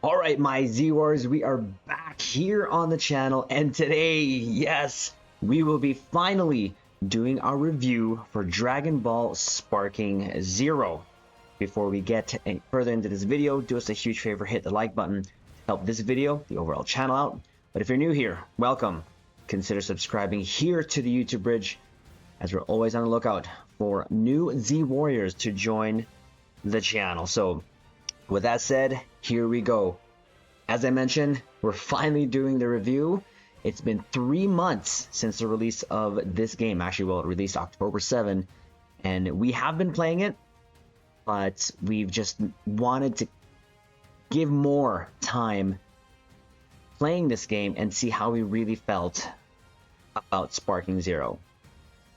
All right, my Z Wars, we are back here on the channel, and today, yes, we will be finally doing our review for Dragon Ball Sparking Zero. Before we get any further into this video, do us a huge favor, hit the like button to help this video, the overall channel out. But if you're new here, welcome. Consider subscribing here to the YouTube bridge, as we're always on the lookout for new Z Warriors to join the channel. So, with that said, here we go. As I mentioned, we're finally doing the review. It's been 3 months since the release of this game. Actually, well, it released October 7, and we have been playing it, but we've just wanted to give more time playing this game and see how we really felt about Sparking Zero.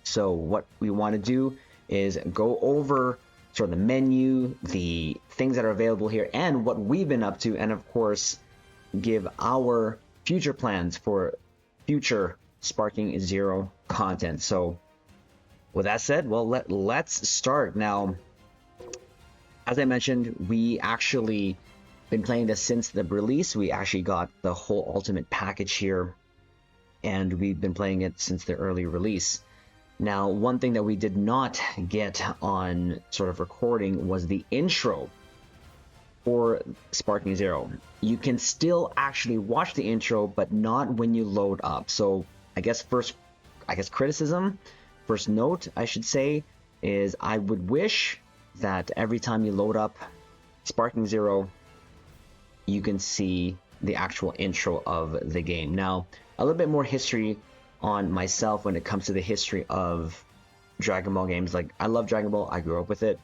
So what we want to do is go over sort of the menu, the things that are available here, and what we've been up to, and of course, give our future plans for future Sparking Zero content. So with that said, well, let's start. Now, as I mentioned, we actually been playing this since the release. We actually got the whole ultimate package here, and we've been playing it since the early release. Now, one thing that we did not get on sort of recording was the intro for Sparking Zero. You can still actually watch the intro, but not when you load up. So I guess first note, I should say, is I would wish that every time you load up Sparking Zero, you can see the actual intro of the game. Now, a little bit more history on myself when it comes to the history of Dragon Ball games. Like, I love Dragon Ball, I grew up with it.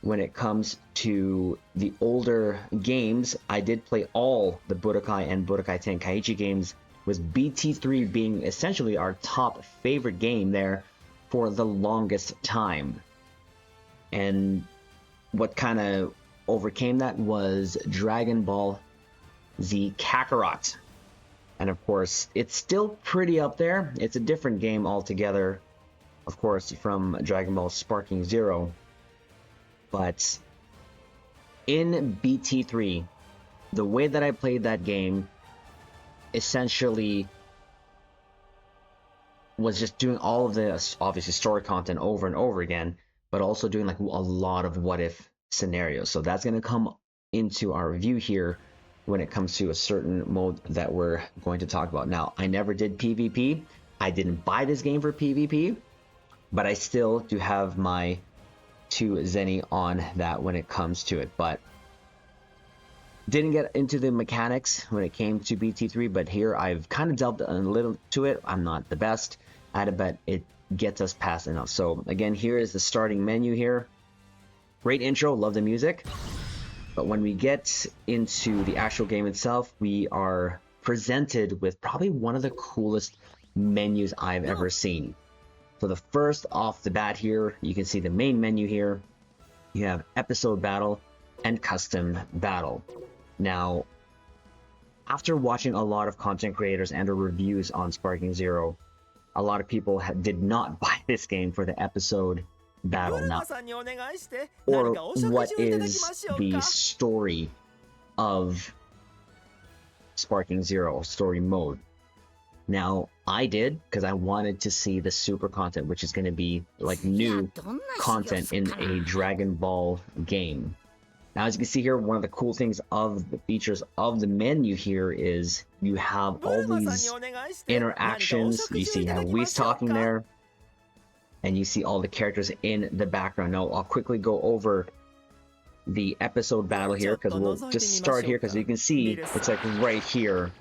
When it comes to the older games, I did play all the Budokai and Budokai Tenkaichi games, with BT3 being essentially our top favorite game there for the longest time. And what kind of overcame that was Dragon Ball Z Kakarot. And of course, it's still pretty up there. It's a different game altogether, of course, from Dragon Ball Sparking Zero. But in BT3, the way that I played that game essentially was just doing all of the, obviously, story content over and over again, but also doing like a lot of what if scenarios. So that's going to come into our review here when it comes to a certain mode that we're going to talk about. Now, I never did PvP. I didn't buy this game for PvP, but I still do have my 2 ZENNI on that when it comes to it. But didn't get into the mechanics when it came to BT3, but here I've kind of delved a little to it. I'm not the best at it, but it gets us past enough. So again, here is the starting menu here. Great intro, love the music. But when we get into the actual game itself, we are presented with probably one of the coolest menus I've ever seen. So the first off the bat here, you can see the main menu here. You have episode battle and custom battle. Now, after watching a lot of content creators and reviews on Sparking Zero, a lot of people did not buy this game for the episode battle now, or what is the story of Sparking Zero story mode. Now, I did because I wanted to see the super content, which is going to be like new content in a Dragon Ball game. Now, as you can see here, one of the cool things of the features of the menu here is you have all these interactions. You see how Whis talking there, and you see all the characters in the background. Now, I'll quickly go over the episode battle here, because we'll just start here, because you can see it's like right here,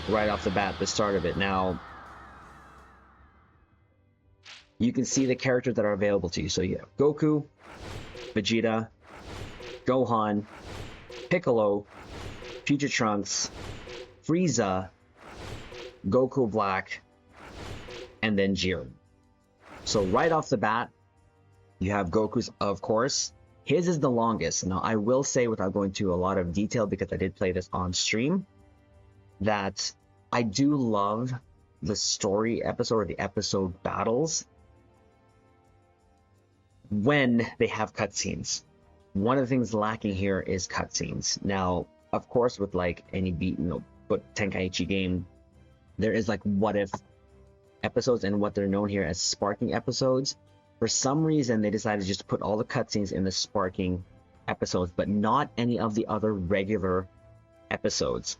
right off the bat, the start of it. Now, you can see the characters that are available to you. So you have Goku, Vegeta, Gohan, Piccolo, Future Trunks, Frieza, Goku Black, and then Jiren. So right off the bat, you have Goku's, of course. His is the longest. Now, I will say, without going into a lot of detail, because I did play this on stream, that I do love the story episode, or the episode battles, when they have cutscenes. one of the things lacking here is cutscenes. Now, of course, with like any but Tenkaichi game, there is like what if episodes and what they're known here as sparking episodes. For some reason, they decided to just put all the cutscenes in the sparking episodes, but not any of the other regular episodes.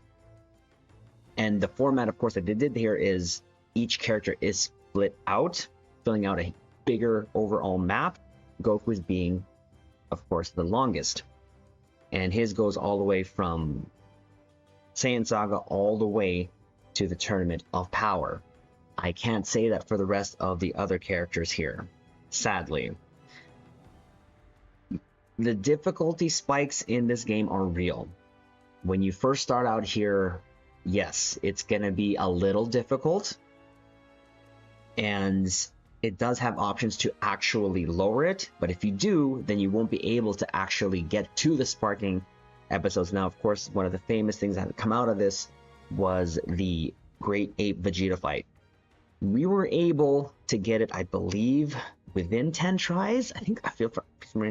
And the format, of course, that they did here is each character is split out, filling out a bigger overall map. Goku's being, of course, the longest. And his goes all the way from Saiyan Saga all the way to the Tournament of Power. I can't say that for the rest of the other characters here, sadly. The difficulty spikes in this game are real. When you first start out here, yes, it's going to be a little difficult. And it does have options to actually lower it. But if you do, then you won't be able to actually get to the sparking episodes. Now, of course, one of the famous things that come out of this was the Great Ape Vegeta fight. We were able to get it, I believe, within 10 tries. I feel for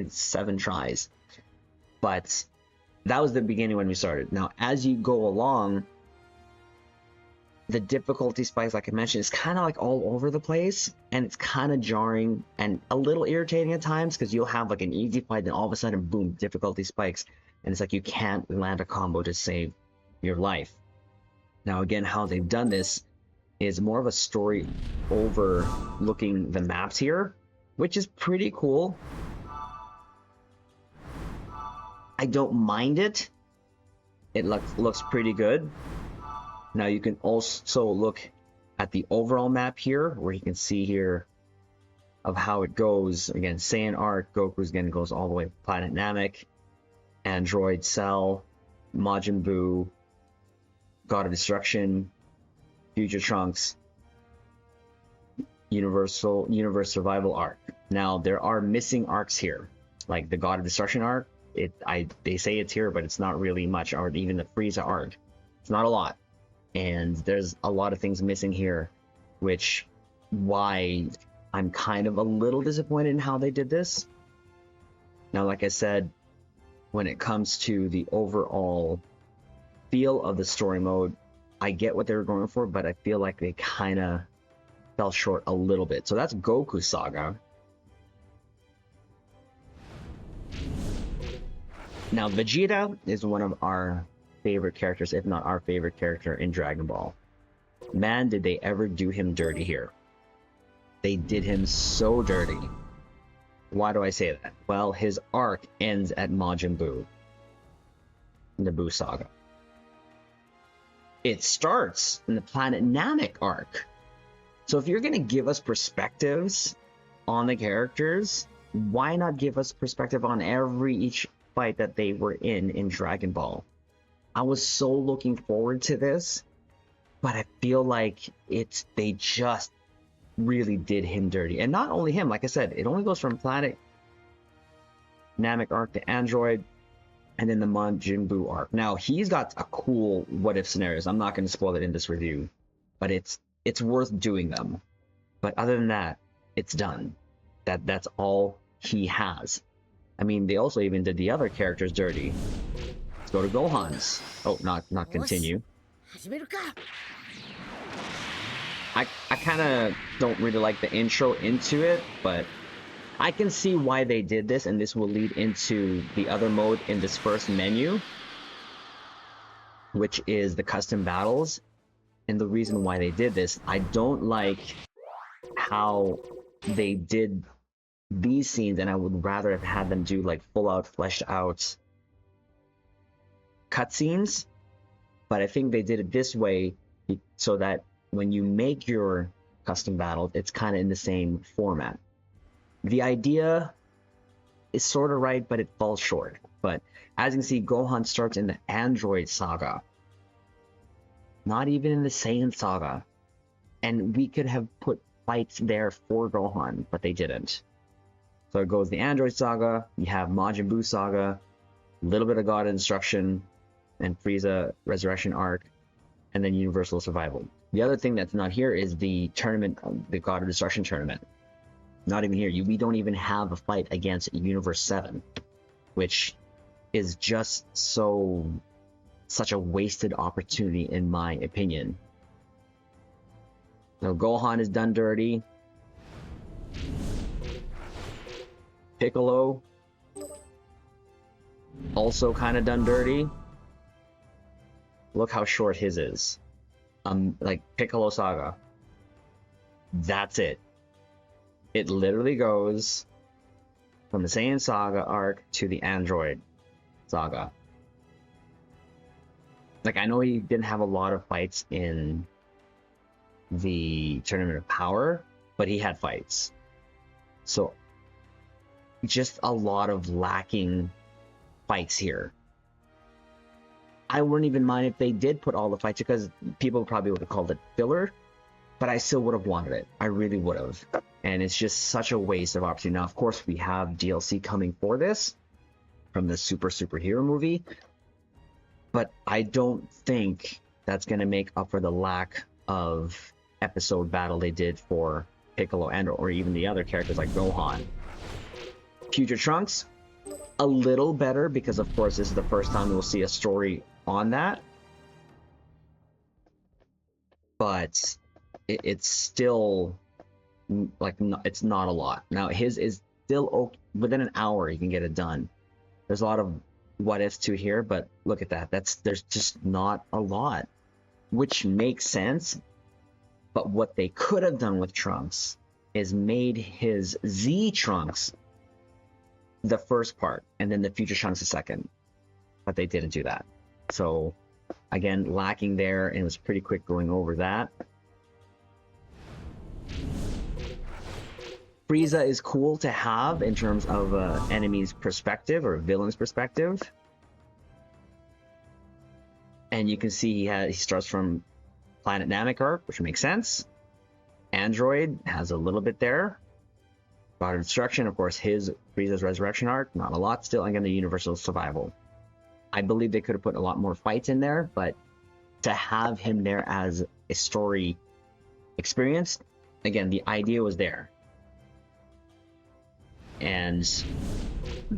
7 tries. But that was the beginning when we started. Now, as you go along, the difficulty spikes, like I mentioned, is kind of like all over the place, and it's kind of jarring and a little irritating at times, because you'll have like an easy fight, then all of a sudden, boom, difficulty spikes, and it's like you can't land a combo to save your life. Now, again, how they've done this is more of a story overlooking the maps here, which is pretty cool. I don't mind it. It looks pretty good. Now you can also look at the overall map here, where you can see here of how it goes. Again, Saiyan Arc, Goku's again goes all the way to Planet Namek, Android Cell, Majin Buu, God of Destruction, Future Trunks, Universe Survival Arc. Now there are missing arcs here, like the God of Destruction arc. They say it's here, but it's not really much, or even the Frieza arc. It's not a lot. And there's a lot of things missing here, which why I'm kind of a little disappointed in how they did this. Now, like I said, when it comes to the overall feel of the story mode, I get what they were going for, but I feel like they kind of fell short a little bit. So that's Goku Saga. Now, Vegeta is one of our favorite characters, if not our favorite character in Dragon Ball. Man, did they ever do him dirty here. They did him so dirty. Why do I say that? Well, his arc ends at Majin Buu, in the Buu Saga. It starts in the Planet Namek arc. So if you're going to give us perspectives on the characters, why not give us perspective on each fight that they were in Dragon Ball? I was so looking forward to this, but I feel like they just really did him dirty. And not only him, like I said, it only goes from Planet Namek arc to Android, and then the Majin Buu arc. Now, he's got a cool what-if scenarios. I'm not going to spoil it in this review, but it's worth doing them. But other than that, it's done. That's all he has. I mean, they also even did the other characters dirty. Let's go to Gohan's. Oh, not continue. I kind of don't really like the intro into it, but I can see why they did this, and this will lead into the other mode in this first menu, which is the custom battles. And the reason why they did this, I don't like how they did these scenes, and I would rather have had them do like full out, fleshed out cutscenes. But I think they did it this way so that when you make your custom battle, it's kind of in the same format. The idea is sort of right, but it falls short. But as you can see, Gohan starts in the Android Saga, not even in the Saiyan Saga. And we could have put fights there for Gohan, but they didn't. So it goes the Android Saga, you have Majin Buu Saga, a little bit of God of Destruction, and Frieza Resurrection Arc, and then Universal Survival. The other thing that's not here is the tournament, the God of Destruction tournament. Not even here. We don't even have a fight against Universe 7. which is just such a wasted opportunity in my opinion. Now Gohan is done dirty. Piccolo also kind of done dirty. Look how short his is. Like Piccolo Saga. That's it. It literally goes from the Saiyan Saga arc to the Android Saga. Like, I know he didn't have a lot of fights in the Tournament of Power, but he had fights. So, just a lot of lacking fights here. I wouldn't even mind if they did put all the fights, because people probably would have called it filler, but I still would have wanted it. I really would have. And it's just such a waste of opportunity. Now, of course, we have DLC coming for this from the superhero movie, but I don't think that's going to make up for the lack of episode battle they did for Piccolo and or even the other characters like Gohan. Future Trunks, a little better, because of course this is the first time we'll see a story on that, but it's still like it's not a lot. Now his is still okay. Within an hour you can get it done. There's a lot of what ifs to here, but look at that. There's just not a lot, which makes sense. But what they could have done with Trunks is made his Z Trunks the first part, and then the Future Trunks the second. But they didn't do that. So, again, lacking there, and it was pretty quick going over that. Frieza is cool to have in terms of enemy's perspective or villain's perspective. And you can see he starts from Planet Namek arc, which makes sense. Android has a little bit there. God of Destruction, of course, his Frieza's Resurrection arc, not a lot still. Again, the Universal Survival. I believe they could have put a lot more fights in there, but to have him there as a story experience, again, the idea was there. And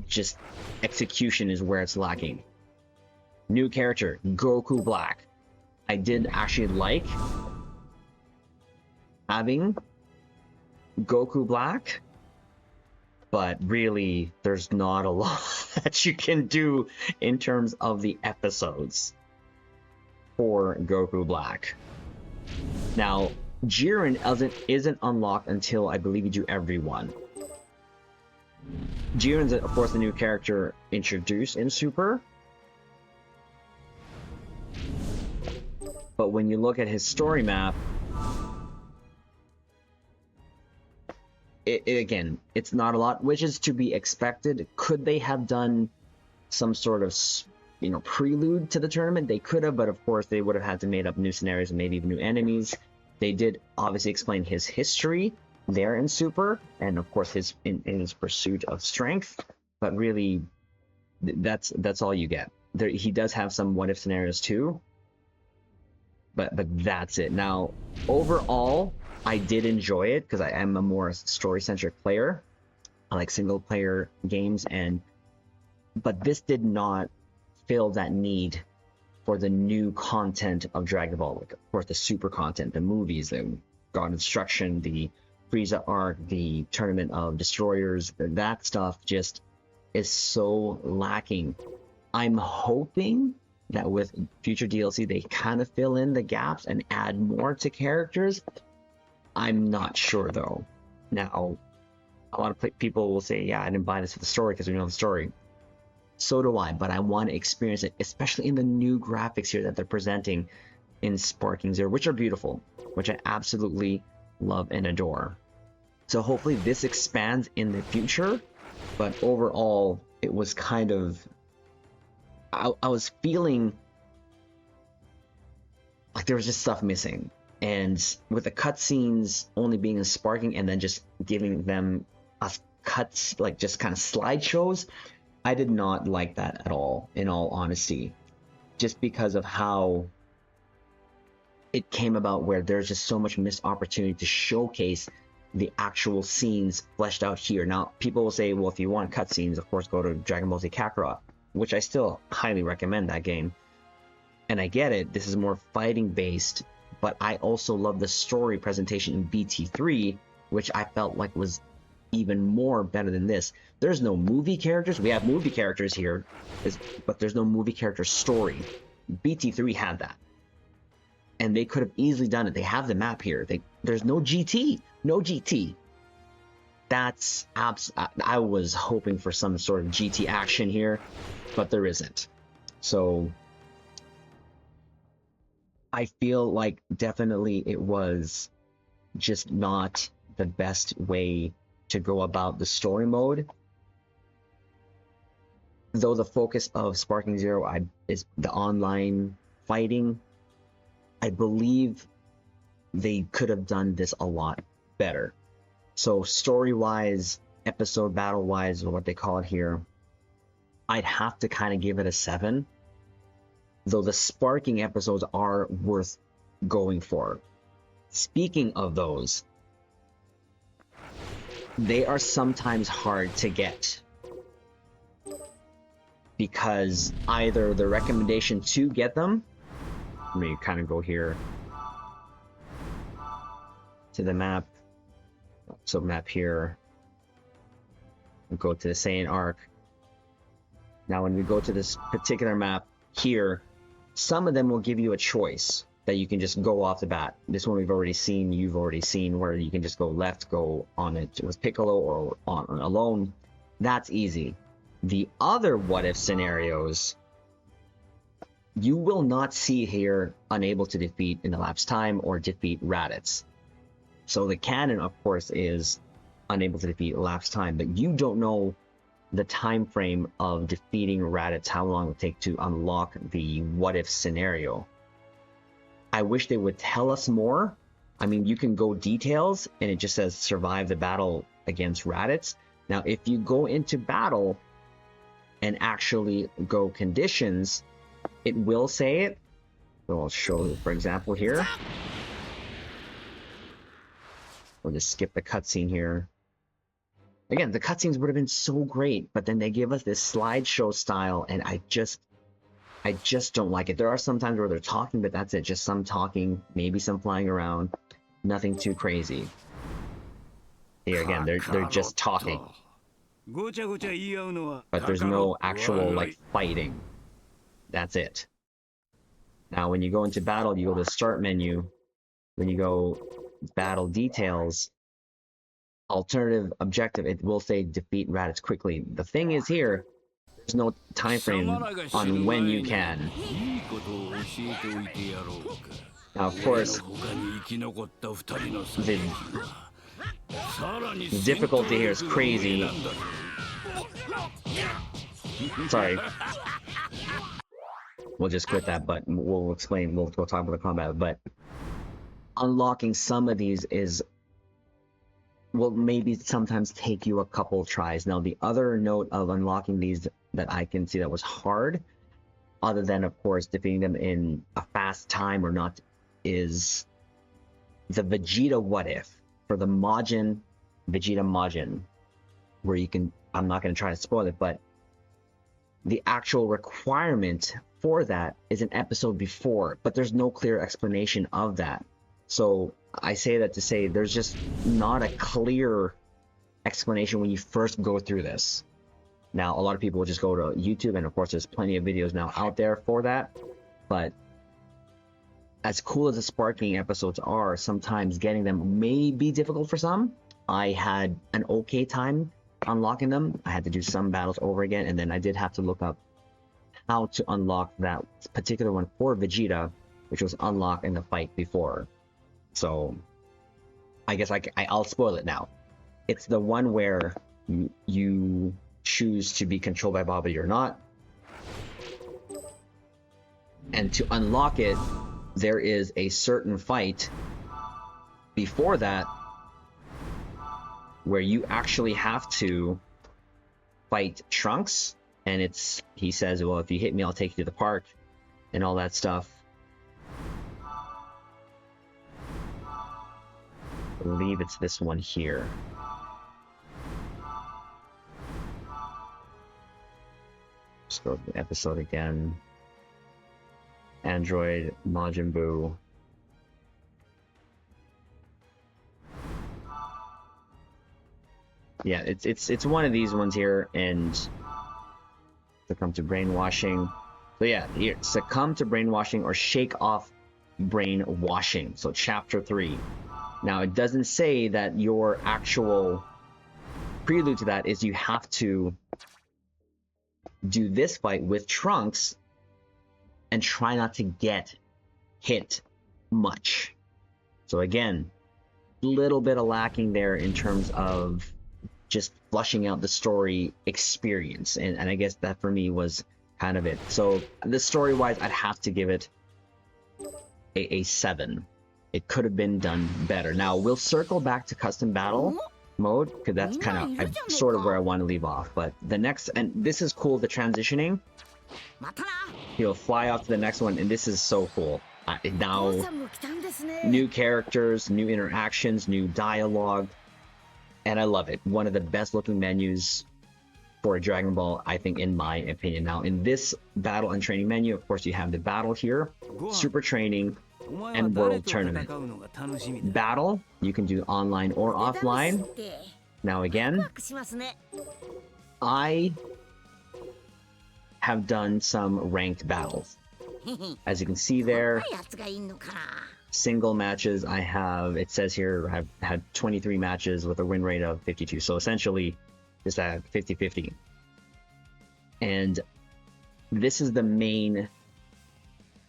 just execution is where it's lacking. New character, Goku Black. I did actually like having Goku Black, but really there's not a lot that you can do in terms of the episodes for Goku Black. Now, Jiren isn't unlocked until I believe you do every one. Jiren's, of course, the new character introduced in Super. But when you look at his story map, again, it's not a lot, which is to be expected. Could they have done some sort of, prelude to the tournament? They could have, but of course they would have had to made up new scenarios and maybe even new enemies. They did obviously explain his history there in Super, and of course in his pursuit of strength. But really, that's all you get. There, he does have some what if scenarios too. But that's it. Now, overall, I did enjoy it because I am a more story-centric player. I like single-player games, but this did not fill that need for the new content of Dragon Ball. Like, of course, the super content, the movies, the God of Destruction, the Frieza arc, the Tournament of Destroyers. That stuff just is so lacking. I'm hoping that with future DLC they kind of fill in the gaps and add more to characters. I'm not sure though. Now, a lot of people will say, yeah, I didn't buy this for the story because we know the story. So do I, but I want to experience it, especially in the new graphics here that they're presenting in Sparking Zero, which are beautiful, which I absolutely love and adore. So hopefully this expands in the future, but overall it was kind of, I was feeling like there was just stuff missing. And with the cutscenes only being in Sparking and then just giving them us cuts, like just kind of slideshows, I did not like that at all, in all honesty. Just because of how it came about, where there's just so much missed opportunity to showcase the actual scenes fleshed out here. Now, people will say, well, if you want cutscenes, of course, go to Dragon Ball Z Kakarot, which I still highly recommend that game. And I get it, this is more fighting based, but I also love the story presentation in BT3, which I felt like was even more better than this. There's no movie characters. We have movie characters here, but there's no movie character story. BT3 had that. And they could have easily done it. They have the map here. There's no GT. No GT. That's I was hoping for some sort of GT action here, but there isn't. So I feel like definitely it was just not the best way to go about the story mode. Though the focus of Sparking Zero is the online fighting, I believe they could have done this a lot better. So story-wise, episode battle-wise, or what they call it here, I'd have to kind of give it a 7. Though the sparking episodes are worth going for. Speaking of those, they are sometimes hard to get. Because either the recommendation to get them, let me kind of go here to the map. So map here, and go to the Saiyan arc. Now when we go to this particular map here, some of them will give you a choice that you can just go off the bat. This one we've already seen, you've already seen, where you can just go left, go on it with Piccolo or on alone. That's easy. The other what if scenarios, you will not see here unable to defeat in elapsed time or defeat Raditz. So the canon, of course, is unable to defeat elapsed time, but you don't know the time frame of defeating Raditz, how long it would take to unlock the what if scenario. I wish they would tell us more. I mean, you can go details and it just says survive the battle against Raditz. Now, if you go into battle and actually go conditions, it will say it. So I'll show you, for example, here. We'll just skip the cutscene here. Again, the cutscenes would have been so great, but then they give us this slideshow style, and I just don't like it. There are some times where they're talking, but that's it. Just some talking, maybe some flying around. Nothing too crazy. Here again, they're just talking. But there's no actual, like, fighting. That's it. Now, when you go into battle, you go to the start menu. When you go battle details, alternative objective, it will say defeat Raditz quickly. The thing is here, there's no time frame on when you can. Now, of course, the difficulty here is crazy. Sorry. We'll just quit that, but we'll explain. We'll talk about the combat. But unlocking some of these will maybe sometimes take you a couple tries. Now, the other note of unlocking these that I can see that was hard, other than, of course, defeating them in a fast time or not, is the Vegeta what if. For the Majin, Vegeta Majin, where you can, I'm not going to try to spoil it, but the actual requirement for that is an episode before, but there's no clear explanation of that. So I say that to say there's just not a clear explanation when you first go through this. Now, a lot of people will just go to YouTube, and of course there's plenty of videos now out there for that, but as cool as the sparking episodes are, sometimes getting them may be difficult for some. I had an okay time unlocking them. I had to do some battles over again, and then I did have to look up how to unlock that particular one for Vegeta, which was unlocked in the fight before. So I guess I'll spoil it now. It's the one where you choose to be controlled by Baba or not. And to unlock it, there is a certain fight before that where you actually have to fight Trunks, and he says, well, if you hit me, I'll take you to the park and all that stuff. believe it's this one here. Just go to the episode again. Android Majin Buu. Yeah, it's one of these ones here, and succumb to brainwashing. So yeah, here, succumb to brainwashing or shake off brainwashing. So chapter 3. Now it doesn't say that your actual prelude to that is you have to do this fight with Trunks and try not to get hit much. So again, a little bit of lacking there in terms of just flushing out the story experience, and I guess that for me was kind of it. So the story wise, I'd have to give it a 7. It could have been done better. Now we'll circle back to custom battle mode because that's kind of sort of where I want to leave off. But the next, and this is cool, the transitioning. He'll fly off to the next one, and this is so cool. Now new characters, new interactions, new dialogue. And I love it. One of the best looking menus for a Dragon Ball, I think, in my opinion. Now, in this battle and training menu, of course, you have the battle here, super training, and world tournament. Battle, you can do online or offline. Now, again, I have done some ranked battles. As you can see there, single matches, I have, it says here, I've had 23 matches with a win rate of 52. So essentially, just at 50-50. And this is the main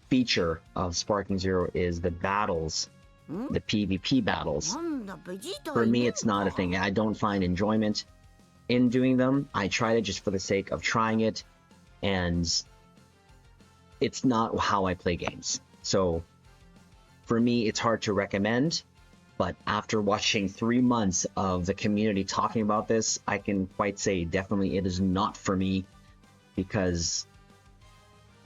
feature of Sparking Zero, is the battles, the PvP battles. For me, it's not a thing. I don't find enjoyment in doing them. I tried it just for the sake of trying it, and it's not how I play games. So for me, it's hard to recommend, but after watching 3 months of the community talking about this, I can quite say definitely it is not for me, because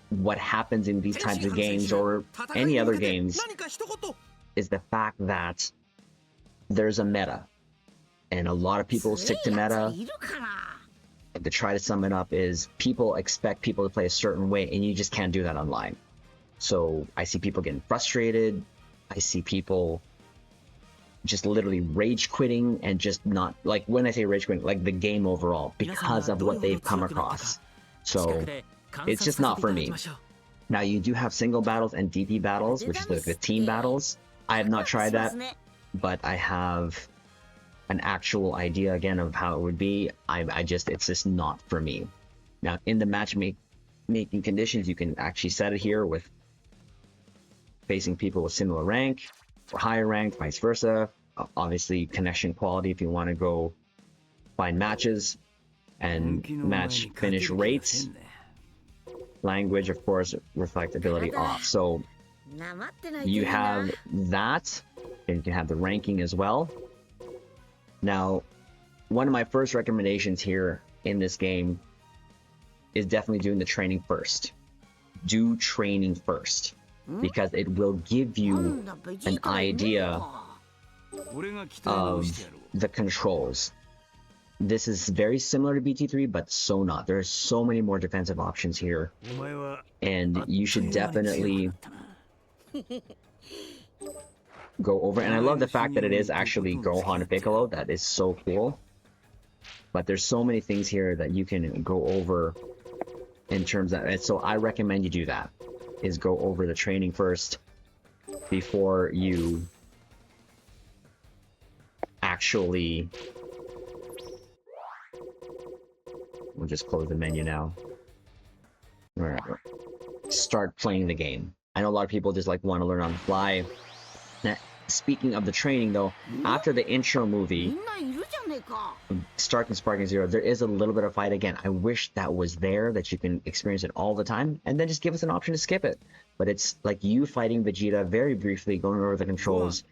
what happens in these types of games or any other games is the fact that there's a meta, and a lot of people stick to meta. And to try to sum it up is people expect people to play a certain way, and you just can't do that online. So I see people getting frustrated. I see people just literally rage quitting, and just not, like, when I say rage quitting, like the game overall, because of what they've come across. So it's just not for me. Now you do have single battles and DP battles, which is like the team battles. I have not tried that, but I have an actual idea again of how it would be. It's just not for me. Now in the matchmaking conditions, you can actually set it here with facing people with similar rank or higher rank, vice versa. Obviously connection quality if you want to go find matches, and match finish rates. Language, of course, reflectability off. So you have that, and you can have the ranking as well. Now, one of my first recommendations here in this game is definitely doing the training first. Do training first, because it will give you an idea of the controls. This is very similar to BT3, but so not. There are so many more defensive options here, and you should definitely go over. And I love the fact that it is actually Gohan Piccolo. That is so cool. But there's so many things here that you can go over in terms of it. So I recommend you do that, is go over the training first before you actually... We'll just close the menu now. Wherever. Start playing the game. I know a lot of people just like want to learn on the fly. Now, speaking of the training though, after the intro movie, Sparking Zero, there is a little bit of fight again. I wish that was there, that you can experience it all the time, and then just give us an option to skip it. But it's like you fighting Vegeta very briefly, going over the controls,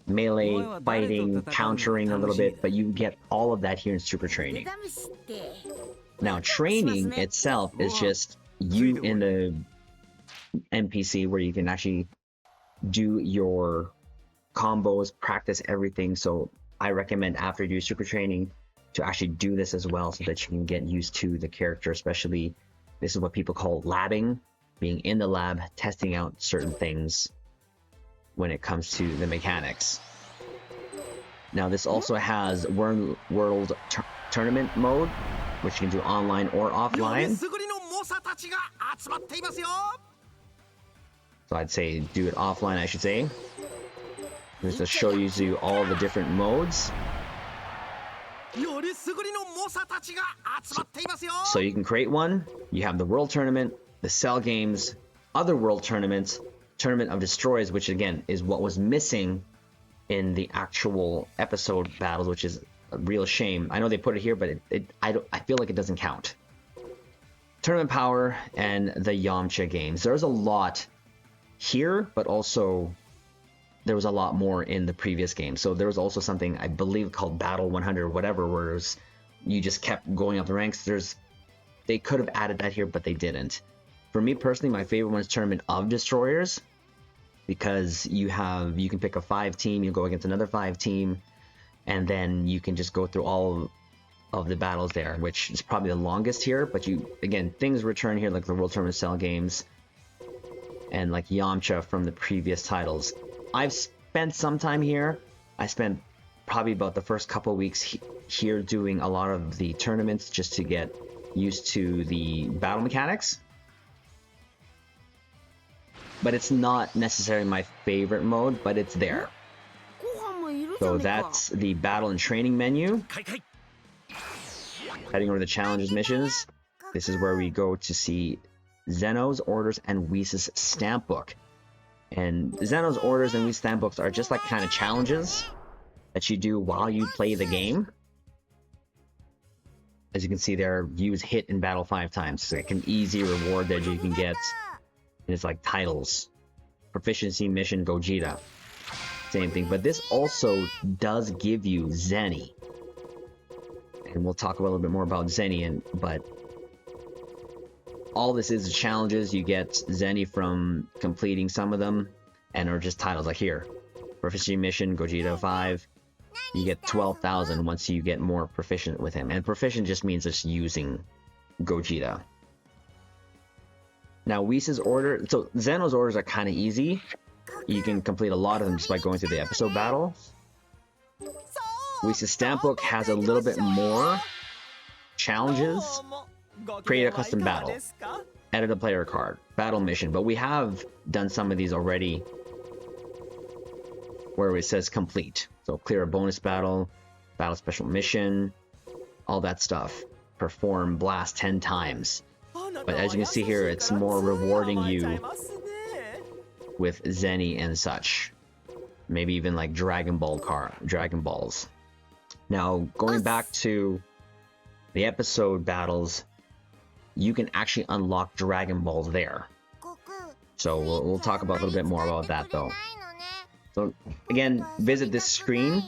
melee, fighting, countering a little bit, but you get all of that here in Super Training. Now, training itself is just you in the NPC where you can actually do your combos, practice everything. So I recommend after you do super training to actually do this as well so that you can get used to the character, especially this is what people call labbing, being in the lab, testing out certain things when it comes to the mechanics. Now this also has world tournament mode, which you can do online or offline. So I'd say do it offline, I should say. Just to show you all the different modes. So you can create one. You have the world tournament, the cell games, other world tournaments, tournament of destroyers, which again is what was missing in the actual episode battles, which is a real shame. I know they put it here, but I feel like it doesn't count. Tournament power and the Yamcha games. There's a lot here, but also there was a lot more in the previous game. So there was also something I believe called Battle 100 or whatever, where it was, you just kept going up the ranks. They could have added that here, but they didn't. For me personally, my favorite one is Tournament of Destroyers, because you can pick a 5 team, you go against another 5 team, and then you can just go through all of the battles there, which is probably the longest here. But things return here like the World Tournament Cell games and like Yamcha from the previous titles. I've spent some time here. I spent probably about the first couple weeks here doing a lot of the tournaments just to get used to the battle mechanics. But it's not necessarily my favorite mode, but it's there. So that's the battle and training menu. Heading over the challenges missions. This is where we go to see Zeno's orders and Whis' stamp book. And Zeno's orders and Whis' stamp books are just like kind of challenges that you do while you play the game. As you can see there, use hit in battle 5 times. It's like an easy reward that you can get. And it's like titles. Proficiency mission Gogeta. Same thing. But this also does give you Zenny. And we'll talk a little bit more about Zenny. But all this is challenges. You get Zenny from completing some of them. And are just titles like here. Proficiency mission Gogeta 5. You get 12,000 once you get more proficient with him. And proficient just means just using Gogeta. Now, Whis' order... So, Zeno's orders are kind of easy. You can complete a lot of them just by going through the episode battle. Whis' stamp book has a little bit more challenges. Create a custom battle. Edit a player card. Battle mission. But we have done some of these already where it says complete. So, clear a bonus battle. Battle special mission. All that stuff. Perform blast 10 times. But as you can see here, it's more rewarding you with Zenny and such. Maybe even like Dragon Balls. Now, going back to the episode battles, you can actually unlock Dragon Balls there. So we'll talk about a little bit more about that though. So again, visit this screen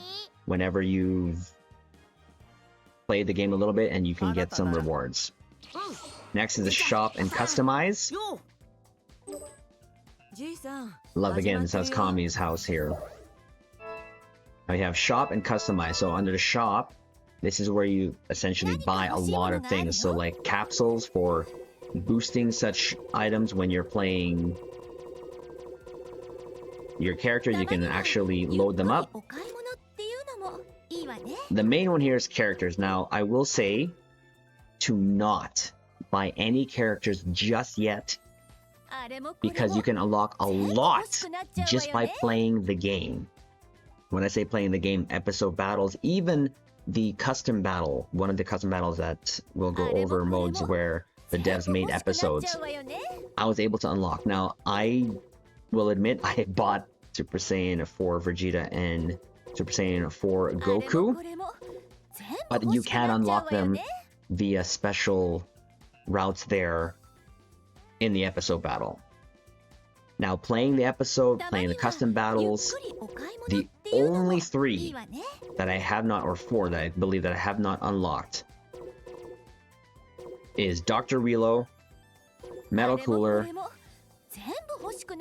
whenever you've played the game a little bit and you can get some rewards. Next is the shop and customize. Love again, this has Kami's house here. Now we have shop and customize. So under the shop, this is where you essentially buy a lot of things. So like capsules for boosting such items when you're playing your character, you can actually load them up. The main one here is characters. Now, I will say to not buy any characters just yet, because you can unlock a lot just by playing the game. When I say playing the game, episode battles, even the custom battle, one of the custom battles that will go over modes where the devs made episodes, I was able to unlock. Now, I will admit I bought Super Saiyan 4 Vegeta and Super Saiyan 4 Goku, but you can unlock them via special routes there in the episode battle. Now, playing the episode, playing the custom battles, the only 3 that I have not, or 4 that I believe that I have not unlocked, is Dr. Relo, Metal Cooler,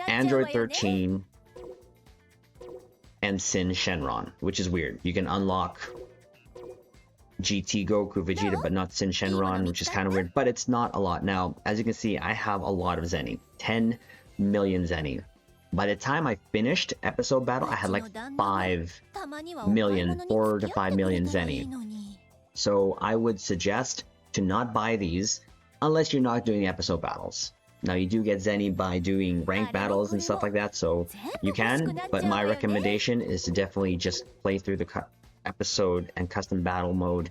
Android 13, and Sin Shenron, which is weird. You can unlock GT Goku Vegeta, but not Sin Shenron, which is kind of weird, but it's not a lot. Now, as you can see, I have a lot of Zenny, 10 million Zenny. By the time I finished episode battle, I had like 5 million, 4 to 5 million Zenny. So I would suggest to not buy these unless you're not doing episode battles. Now you do get Zenny by doing ranked battles and stuff like that, so you can, but my recommendation is to definitely just play through the episode and custom battle mode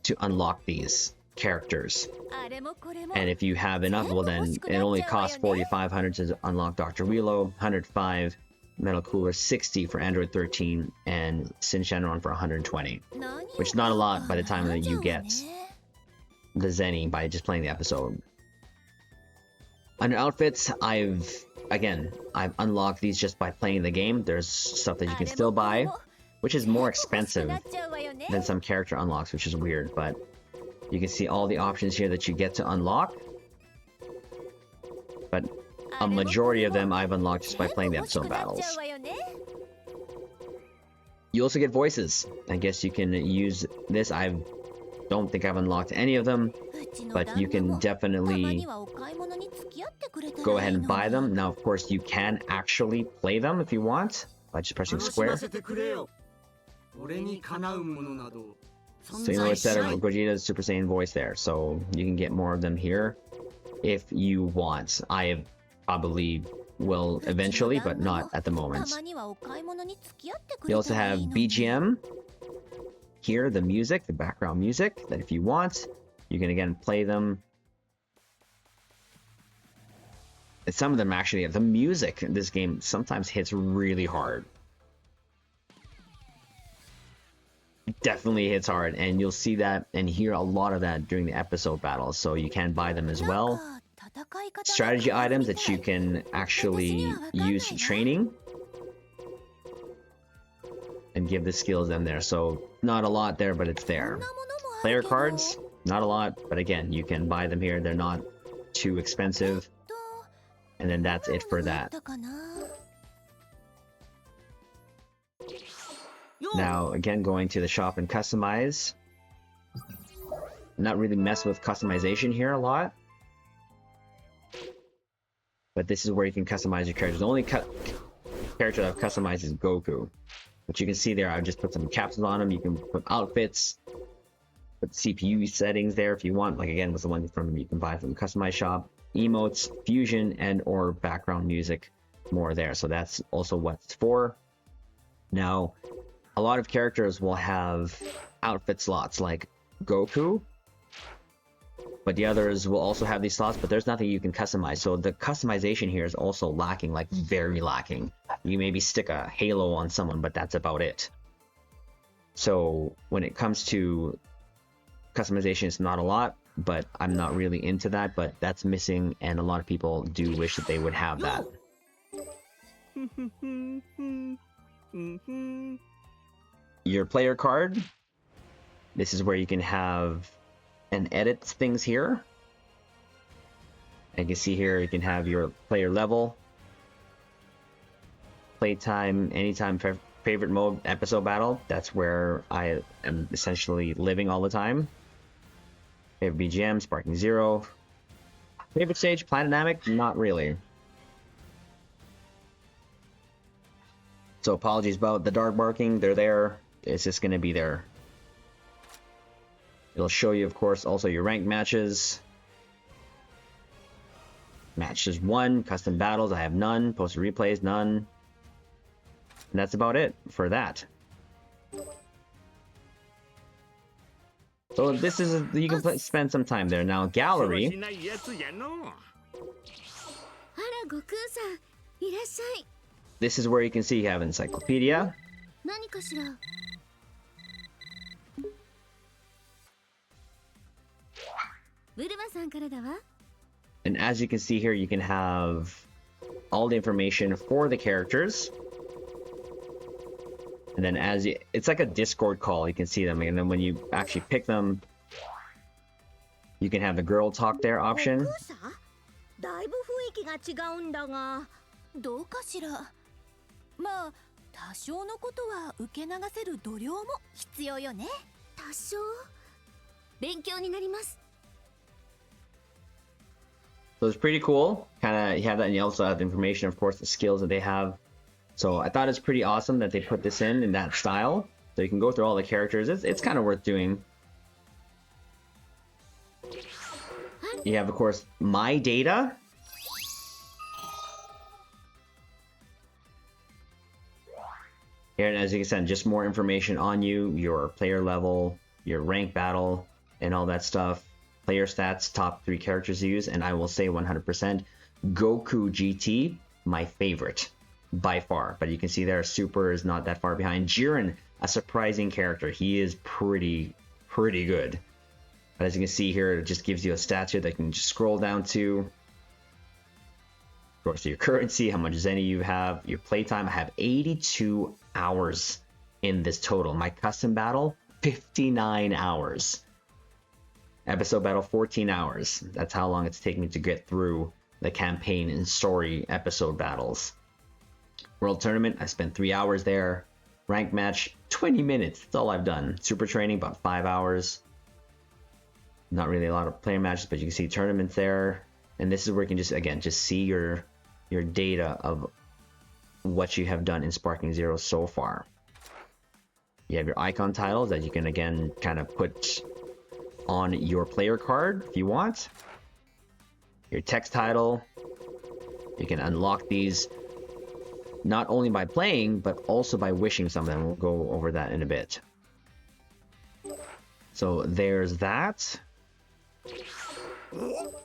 to unlock these characters. And if you have enough, well then it only costs 4,500 to unlock Dr. Wheelo, 105 Metal Cooler, 60 for Android 13, and Sin Shenron for 120, which is not a lot by the time that you get the Zenny by just playing the episode. Under outfits, I've unlocked these just by playing the game. There's stuff that you can still buy, which is more expensive than some character unlocks, which is weird, but you can see all the options here that you get to unlock. But a majority of them I've unlocked just by playing the episode battles. You also get voices. I guess you can use this. I don't think I've unlocked any of them, but you can definitely go ahead and buy them. Now, of course, you can actually play them if you want by just pressing square. So you know instead of Gogeta's Super Saiyan voice there, so you can get more of them here if you want. I probably will eventually, but not at the moment. You also have BGM here, the music, the background music, that if you want, you can again play them. And some of them actually, the music in this game sometimes hits really hard. It definitely hits hard, and you'll see that and hear a lot of that during the episode battles, so you can buy them as well. Strategy items that you can actually use for training and give the skills in there. So not a lot there, but it's there. Player cards, not a lot, but again, you can buy them here. They're not too expensive. And then that's it for that. Now, again, going to the shop and customize. Not really mess with customization here a lot. But this is where you can customize your characters. The only character that I've customized is Goku. But you can see there, I've just put some capsules on them. You can put outfits, put CPU settings there if you want. Like again, was the one from you can buy from the customized shop. Emotes, fusion, and or background music, more there. So that's also what it's for. Now, a lot of characters will have outfit slots like Goku, but the others will also have these slots, but there's nothing you can customize. So the customization here is also lacking, like very lacking. You maybe stick a halo on someone, but that's about it. So when it comes to customization, it's not a lot, but I'm not really into that, but that's missing, and a lot of people do wish that they would have that. Your player card. This is where you can have and edit things here. And you can see here, you can have your player level, playtime, anytime, favorite mode, episode battle. That's where I am essentially living all the time. Favorite BGM, Sparking Zero. Favorite stage, Planetamic? Not really. So apologies about the dark barking. They're there. It's just going to be there. It'll show you, of course, also your ranked matches. Matches 1, custom battles, I have none. Posted replays, none. And that's about it for that. So this is, you can spend some time there. Now, gallery. This is where you can see you have encyclopedia. And as you can see here, you can have all the information for the characters. And then as you, it's like a Discord call, you can see them. And then when you actually pick them, you can have the girl talk there option. 多少のことは受け流せる度量も必要よね。多少勉強になります。 So it's pretty cool. Kind of, you have that, and you also have the information, of course, the skills that they have. So I thought it's pretty awesome that they put this in that style. So you can go through all the characters. It's kind of worth doing. You have, of course, my data. Here, and as you can see, just more information on you, your player level, your rank battle, and all that stuff. Player stats, top 3 characters you use, and I will say 100%, Goku GT, my favorite, by far. But you can see there, Super is not that far behind. Jiren, a surprising character. He is pretty good. But as you can see here, it just gives you a statue that you can just scroll down to. Of course, your currency, how much Zenny you have, your playtime. I have 82 hours in this total. My custom battle, 59 hours. Episode battle, 14 hours. That's how long it's taken me to get through the campaign and story episode battles. World Tournament, I spent 3 hours there. Rank match, 20 minutes. That's all I've done. Super Training, about 5 hours. Not really a lot of player matches, but you can see tournaments there. And this is where you can just, again, just see your data of what you have done in Sparking Zero so far. You have your icon titles that you can, again, kind of put on your player card if you want. Your text title. You can unlock these not only by playing, but also by wishing something. We'll go over that in a bit. So there's that.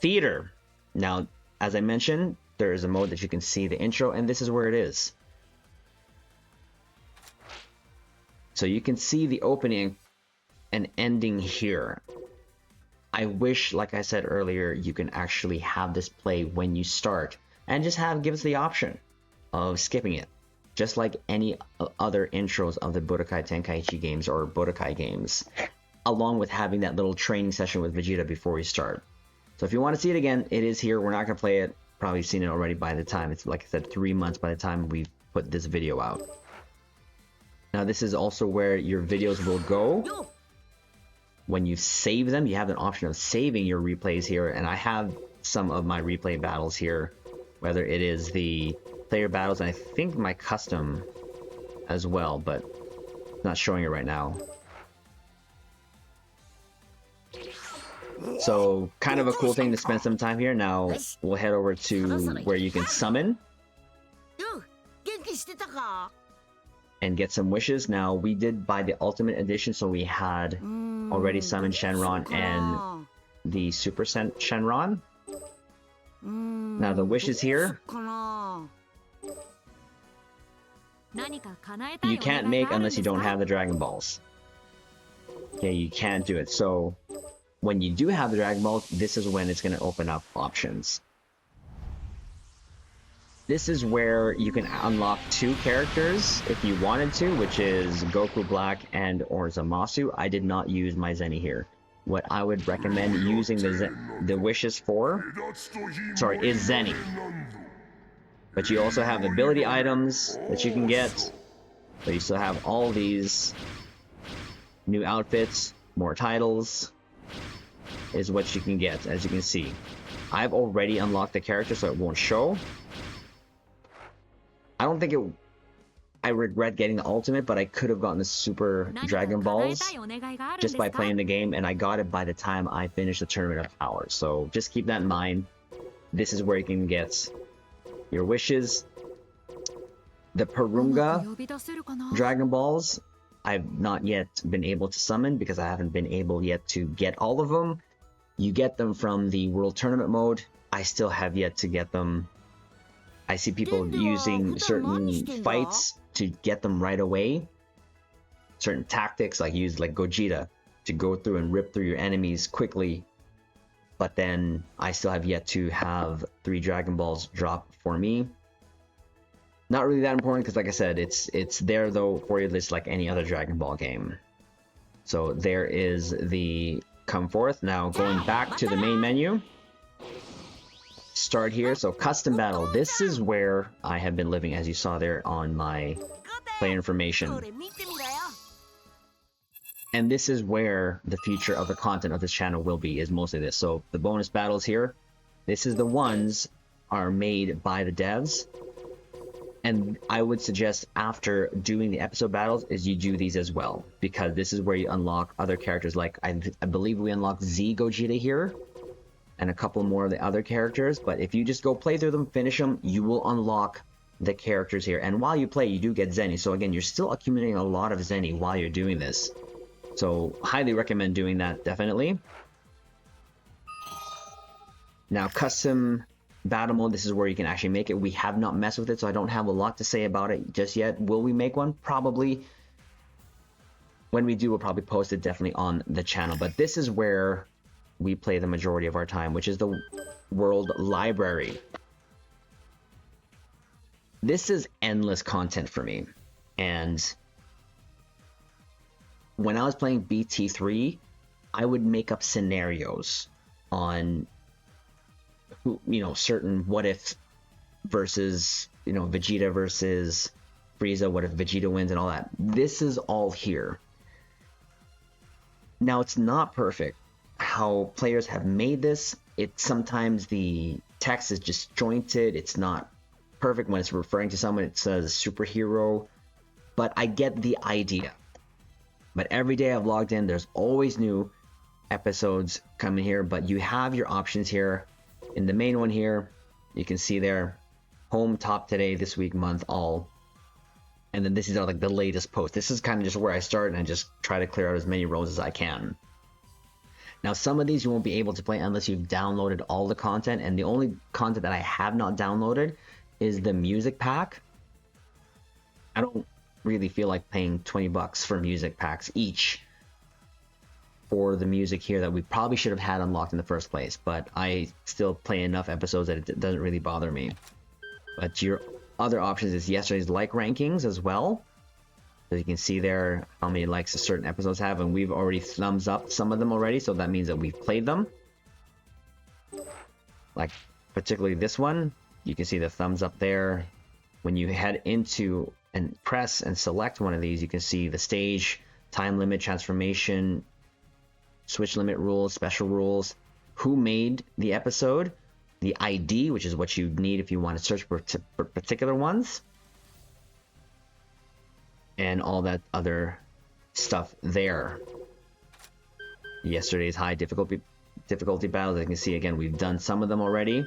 Theater. Now, as I mentioned, there is a mode that you can see the intro, and this is where it is. So you can see the opening and ending here. I wish, like I said earlier, you can actually have this play when you start and just give us the option of skipping it, just like any other intros of the Budokai Tenkaichi games or Budokai games, along with having that little training session with Vegeta before we start. So if you want to see it again, it is here. We're not going to play it. Probably seen it already by the time. It's, like I said, 3 months by the time we put this video out. Now this is also where your videos will go. When you save them, you have an option of saving your replays here, and I have some of my replay battles here, whether it is the player battles, and I think my custom as well, but not showing it right now. So, kind of a cool thing to spend some time here. Now, we'll head over to where you can summon and get some wishes. Now, we did buy the Ultimate Edition, so we had already summoned Shenron and the Super Shenron. Now, the wishes here, you can't make unless you don't have the Dragon Balls. Okay, you can't do it. So, when you do have the Dragon Balls, this is when it's going to open up options. This is where you can unlock 2 characters if you wanted to, which is Goku Black and or Zamasu. I did not use my Zenny here. What I would recommend using the wishes for, is Zenny. But you also have ability items that you can get. So you still have all these new outfits, more titles, is what you can get, as you can see. I've already unlocked the character, so it won't show. I don't think I regret getting the ultimate, but I could have gotten the Super Dragon Balls just by playing the game, and I got it by the time I finished the Tournament of Power. So just keep that in mind. This is where you can get your wishes. The Purunga Dragon Balls, I've not yet been able to summon because I haven't been able yet to get all of them. You get them from the World Tournament mode. I still have yet to get them. I see people using certain fights to get them right away. Certain tactics, like Gogeta, to go through and rip through your enemies quickly. But then I still have yet to have 3 Dragon Balls drop for me. Not really that important because, like I said, it's there though for you, just like any other Dragon Ball game. So there is the come forth. Now going back to the main menu. Start here. So custom battle. This is where I have been living, as you saw there on my player information. And this is where the future of the content of this channel will be, is mostly this. So the bonus battles here, this is the ones are made by the devs. And I would suggest after doing the episode battles is you do these as well, because this is where you unlock other characters. Like I believe we unlock Z Gogeta here and a couple more of the other characters. But if you just go play through them, finish them, you will unlock the characters here. And while you play, you do get Zenny. So again, you're still accumulating a lot of Zenny while you're doing this. So highly recommend doing that, definitely. Now, custom battle mode, this is where you can actually make it. We have not messed with it, so I don't have a lot to say about it just yet. Will we make one? Probably. When we do, we'll probably post it definitely on the channel. But this is where we play the majority of our time, which is the World Library. This is endless content for me. And when I was playing BT3, I would make up scenarios on who, certain what if versus, Vegeta versus Frieza, what if Vegeta wins and all that. This is all here. Now, it's not perfect how players have made this. Sometimes the text is disjointed. It's not perfect when it's referring to someone. It says superhero, but I get the idea. But every day I've logged in, there's always new episodes coming here, but you have your options here. In the main one here, you can see there, home, top, today, this week, month, all. And then this is like the latest post. This is kind of just where I start, and I just try to clear out as many rows as I can. Now, some of these you won't be able to play unless you've downloaded all the content, and the only content that I have not downloaded is the music pack. I don't really feel like paying 20 bucks for music packs each for the music here that we probably should have had unlocked in the first place, but I still play enough episodes that it doesn't really bother me. But your other options is yesterday's like rankings as well. So you can see there how many likes a certain episodes have, and we've already thumbs up some of them already, so that means that we've played them. Like particularly this one, you can see the thumbs up there. When you head into and press and select one of these, you can see the stage, time limit, transformation, switch limit rules, special rules, who made the episode, the ID, which is what you need if you want to search for particular ones, and all that other stuff there. Yesterday's high difficulty battles, as you can see, again, we've done some of them already.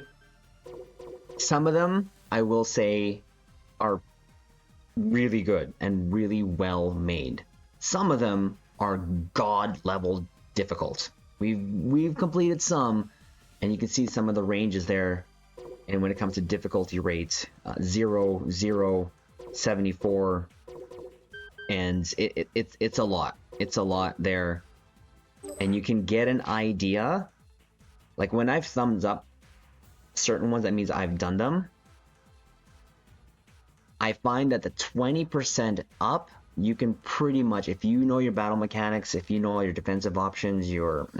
Some of them, I will say, are really good and really well made. Some of them are god level difficult. We've completed some, and you can see some of the ranges there. And when it comes to difficulty rates, 0, 0, 74, and it's a lot. It's a lot there, and you can get an idea. Like when I've thumbs up certain ones, that means I've done them. I find that the 20% up, you can pretty much, if you know your battle mechanics, if you know all your defensive options,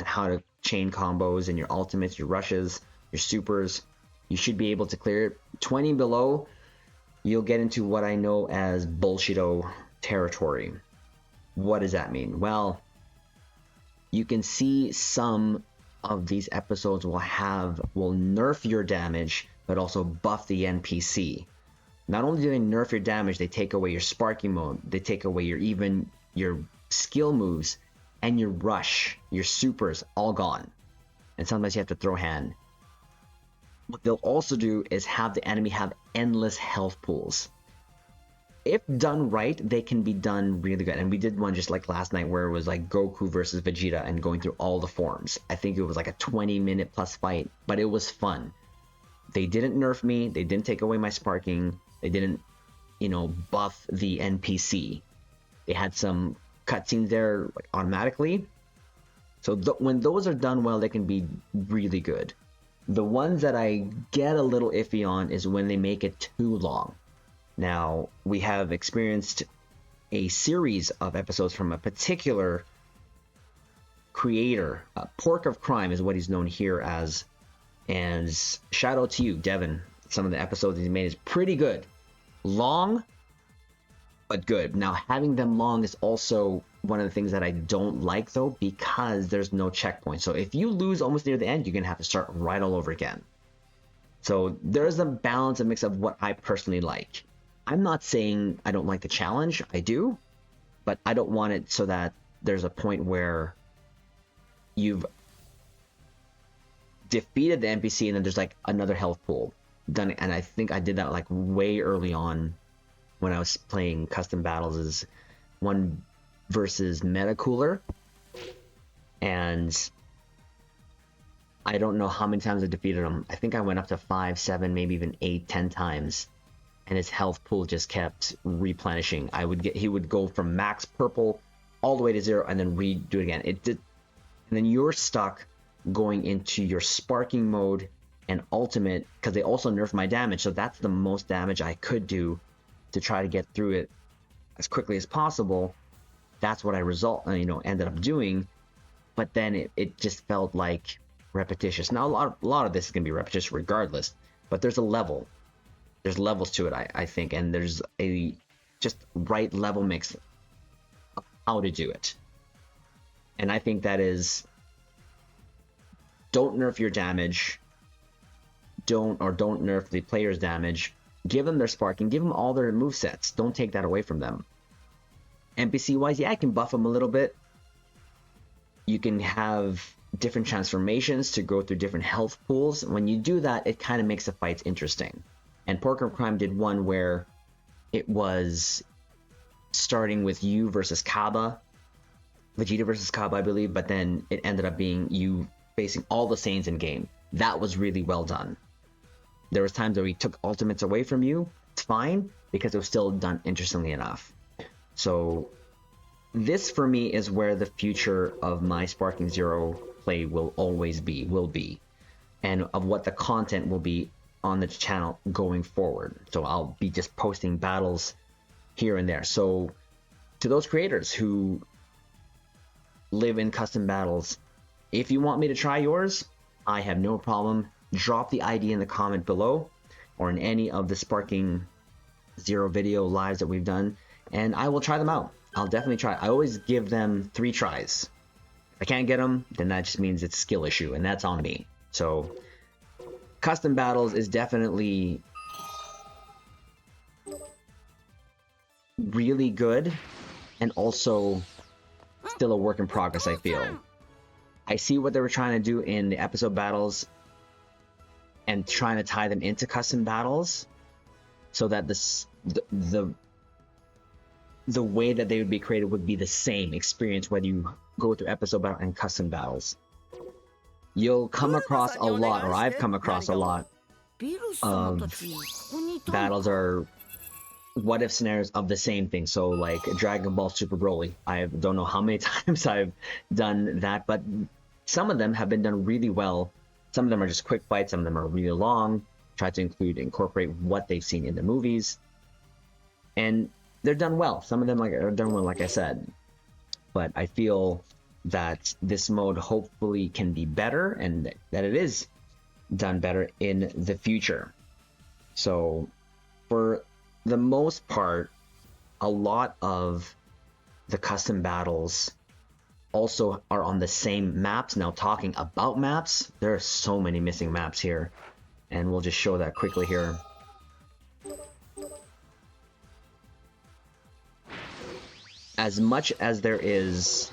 how to chain combos and your ultimates, your rushes, your supers, you should be able to clear it. 20 below, you'll get into what I know as bullshito territory. What does that mean? Well, you can see some of these episodes will nerf your damage, but also buff the NPC. Not only do they nerf your damage, they take away your sparking mode, they take away your skill moves, and your rush, your supers, all gone. And sometimes you have to throw hand. What they'll also do is have the enemy have endless health pools. If done right, they can be done really good. And we did one just like last night where it was like Goku versus Vegeta and going through all the forms. I think it was like a 20-minute plus fight, but it was fun. They didn't nerf me, they didn't take away my sparking, they didn't, buff the NPC. They had some cutscenes there like, automatically. So when those are done well, they can be really good. The ones that I get a little iffy on is when they make it too long. Now, we have experienced a series of episodes from a particular creator. Pork of Crime is what he's known here as. And shout out to you, Devin. Some of the episodes he's made is pretty good. Long, but good. Now, having them long is also one of the things that I don't like, though, because there's no checkpoint. So if you lose almost near the end, you're going to have to start right all over again. So there's a balance, a mix of what I personally like. I'm not saying I don't like the challenge. I do, but I don't want it so that there's a point where you've defeated the NPC and then there's like another health pool done. And I think I did that like way early on when I was playing custom battles, is one versus Meta Cooler, and I don't know how many times I defeated him. I think I went up to 5, 7, maybe even 8, 10 times, and his health pool just kept replenishing. He would go from max purple all the way to 0 and then redo it again. And then you're stuck going into your sparking mode and ultimate, because they also nerfed my damage, so that's the most damage I could do to try to get through it as quickly as possible. That's what I ended up doing. But then it just felt like repetitious. Now a lot of this is gonna be repetitious regardless, but there's levels to it, I think, and there's a just right level mix of how to do it. And I think that is, don't nerf your damage, don't nerf the player's damage. Give them their sparking, give them all their movesets. Don't take that away from them. NPC-wise, yeah, I can buff them a little bit. You can have different transformations to go through different health pools. When you do that, it kind of makes the fights interesting. And Porker Crime did one where it was starting with you versus Kaba, Vegeta versus Kaba, I believe, but then it ended up being you facing all the Saiyans in game. That was really well done. There was times where we took ultimates away from you. It's fine, because it was still done interestingly enough. So this for me is where the future of my Sparking Zero play will be, and of what the content will be on the channel going forward. So I'll be just posting battles here and there. So to those creators who live in custom battles, if you want me to try yours, I have no problem. Drop the ID in the comment below, or in any of the Sparking Zero video lives that we've done, and I will try them out. I'll definitely try. I always give them 3 tries. If I can't get them, then that just means it's a skill issue, and that's on me. So custom battles is definitely really good, and also still a work in progress, I feel. I see what they were trying to do in the episode battles and trying to tie them into custom battles, so that the way that they would be created would be the same experience whether you go through episode battle and custom battles. You'll come across a lot, or I've come across a lot, of battles are what if scenarios of the same thing. So like Dragon Ball Super Broly, I don't know how many times I've done that, but some of them have been done really well. Some of them are just quick fights, some of them are really long. Try to incorporate what they've seen in the movies, and they're done well. Some of them are done well, like I said. But I feel that this mode hopefully can be better, and that it is done better in the future. So for the most part, a lot of the custom battles also are on the same maps. Now, talking about maps, there are so many missing maps here, and we'll just show that quickly here. As much as there is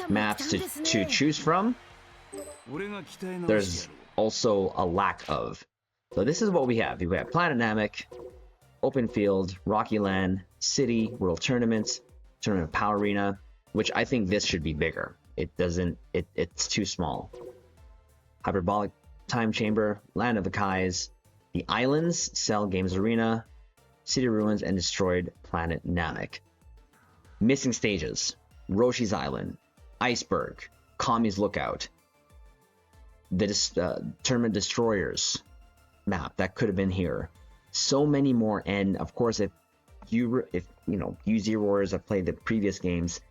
maps to choose from, there's also a lack of. So this is what we have. We have Planet Namek, Open Field, Rocky Land, City, World Tournaments, Tournament of Power Arena, which I think this should be bigger. It's too small. Hyperbolic Time Chamber, Land of the Kais, the Islands, Cell Games Arena, City Ruins, and Destroyed Planet Namek. Missing stages: Roshi's Island, Iceberg, Kami's Lookout, the Tournament Destroyers map that could have been here. So many more, and of course, if you UZ Warriors have played the previous games,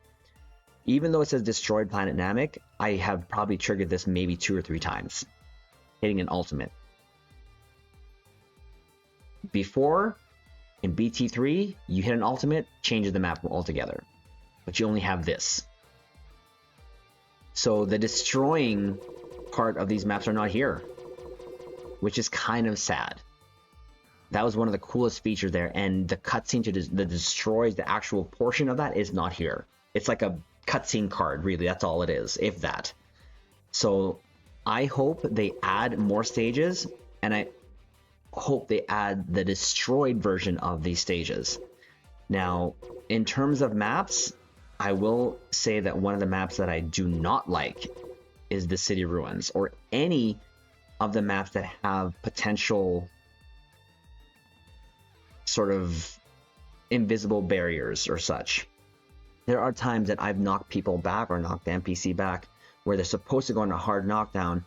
even though it says Destroyed Planet Namek, I have probably triggered this maybe 2 or 3 times, hitting an ultimate. Before, In BT3, you hit an ultimate, changes the map altogether. But you only have this. So the destroying part of these maps are not here, which is kind of sad. That was one of the coolest features there, and the cutscene that destroys the actual portion of that is not here. It's like a cutscene card, really. That's all it is, if that. So I hope they add more stages, and I hope they add the destroyed version of these stages. Now, in terms of maps, I will say that one of the maps that I do not like is the City Ruins, or any of the maps that have potential sort of invisible barriers or such. There are times that I've knocked people back or knocked the NPC back where they're supposed to go into hard knockdown.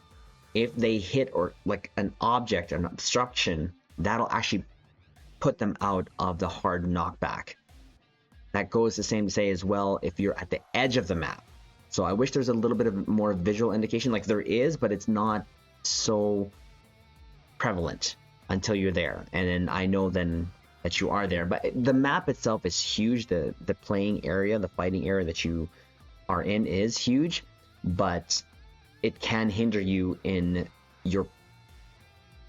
If they hit or like an object or an obstruction, that'll actually put them out of the hard knockback. That goes the same to say as well if you're at the edge of the map. So I wish there's a little bit of more visual indication, like there is, but it's not so prevalent until you're there. And then I know then that you are there. But the map itself is huge. The playing area, the fighting area that you are in is huge, but it can hinder you in your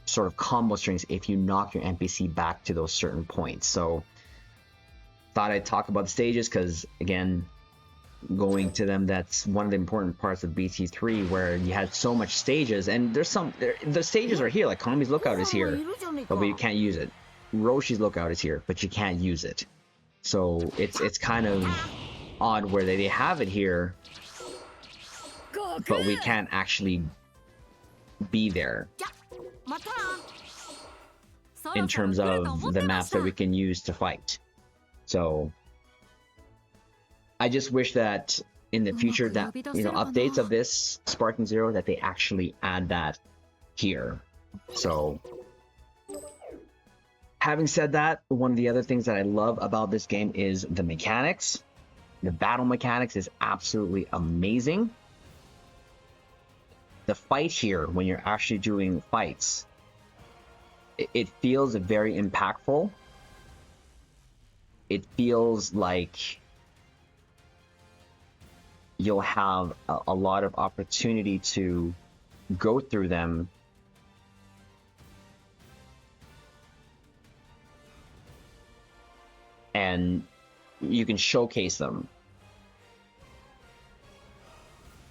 sort of combo strings if you knock your NPC back to those certain points. So thought I'd talk about the stages because, again, going to them, that's one of the important parts of BT3 where you had so much stages, and there's some the stages are here, like Konami's Lookout is here, but you can't use it. Roshi's Lookout is here, but you can't use it. So it's kind of odd where they have it here, but we can't actually be there in terms of the maps that we can use to fight. So I just wish that in the future that, you know, updates of this Sparking Zero, that they actually add that here. So having said that, one of the other things that I love about this game is the mechanics. The battle mechanics is absolutely amazing. The fight here, when you're actually doing fights, it feels very impactful. It feels like you'll have a lot of opportunity to go through them and you can showcase them.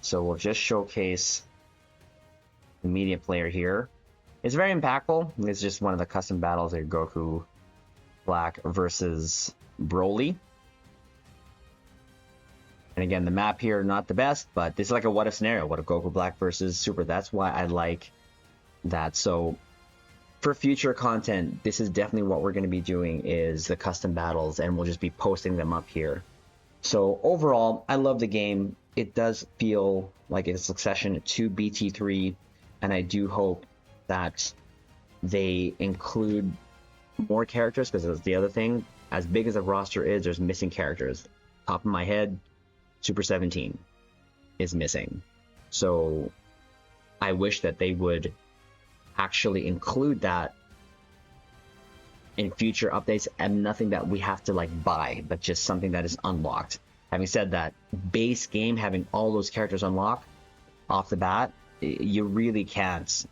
So we'll just showcase the media player here. It's very impactful. It's just one of the custom battles of Goku Black versus Broly. And again, the map here, not the best, but this is like a what if scenario. What if Goku Black versus Super? That's why I like that. So for future content, this is definitely what we're going to be doing, is the custom battles, and we'll just be posting them up here. So overall, I love the game. It does feel like it's a succession to BT3, and I do hope that they include more characters, because that's the other thing. As big as the roster is, there's missing characters. Top of my head, Super 17 is missing. So I wish that they would actually include that in future updates, and nothing that we have to like buy, but just something that is unlocked. Having said that, base game having all those characters unlocked off the bat, you really can't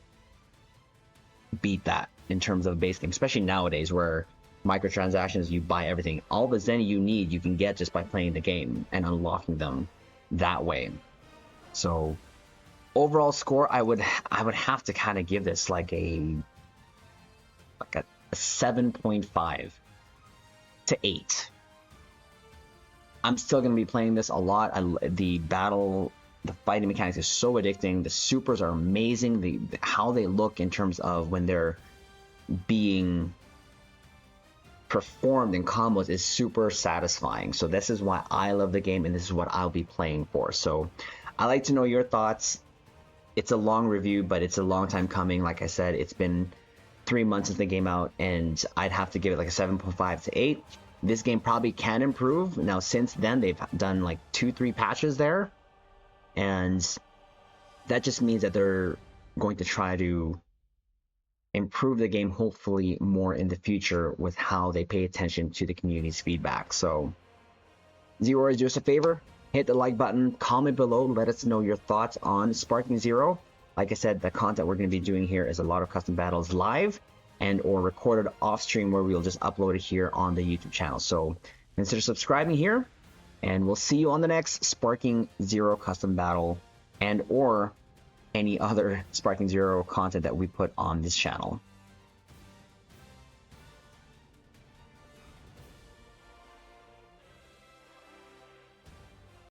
beat that in terms of base game, especially nowadays where microtransactions, you buy everything. All the Zenny you need, you can get just by playing the game and unlocking them that way. So overall score, I would have to kind of give this like a 7.5 to 8. I'm still going to be playing this a lot. The fighting mechanics is so addicting. The supers are amazing. How they look in terms of when they're being performed in combos is super satisfying. So this is why I love the game, and this is what I'll be playing for. So I'd like to know your thoughts. It's a long review, but it's a long time coming. Like I said, it's been 3 months since the game out, and I'd have to give it like a 7.5 to 8. This game probably can improve. Now, since then, they've done like 2-3 patches there, and that just means that they're going to try to improve the game hopefully more in the future with how they pay attention to the community's feedback. So Zero, do us a favor, hit the like button, comment below, let us know your thoughts on Sparking Zero. Like I said, the content we're going to be doing here is a lot of custom battles live and or recorded off stream where we'll just upload it here on the YouTube channel. So consider subscribing here, and we'll see you on the next Sparking Zero custom battle and or any other Sparking Zero content that we put on this channel.